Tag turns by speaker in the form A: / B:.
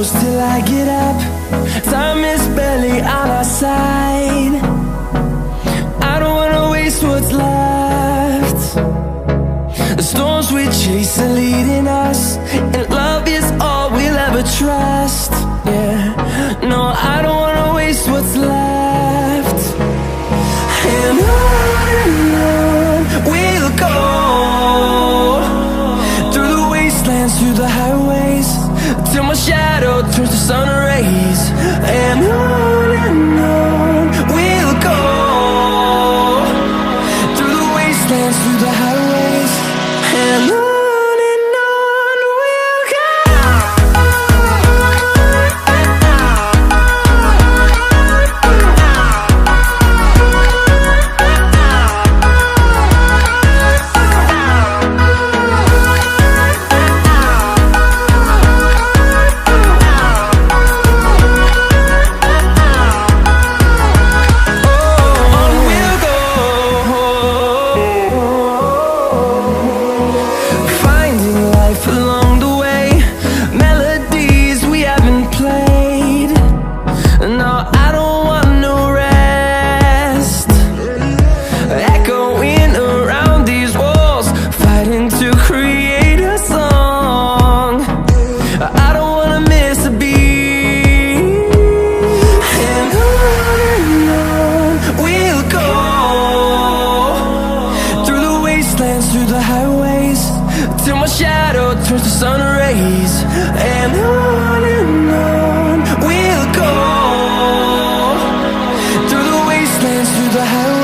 A: close till I get up. Time is barely on our side. I don't wanna waste what's left. The storms we chase are leading us, and love is all we'll ever trust. Yeah, no, I don't wanna waste what's left. And on we'll go, through the wastelands, through the highways, till my shadow turns to sun rays. And on we'll go, through the wastelands, through the highways, and on we'll go. Along the way, melodies we haven't played. No, I don't want no rest. Echoing around these walls, fighting to create a song. I don't wanna miss a beat. And on we'll go, through the wastelands, through the highways, till my shadow turns to sun rays. And on we'll go, through the wastelands, through the highways.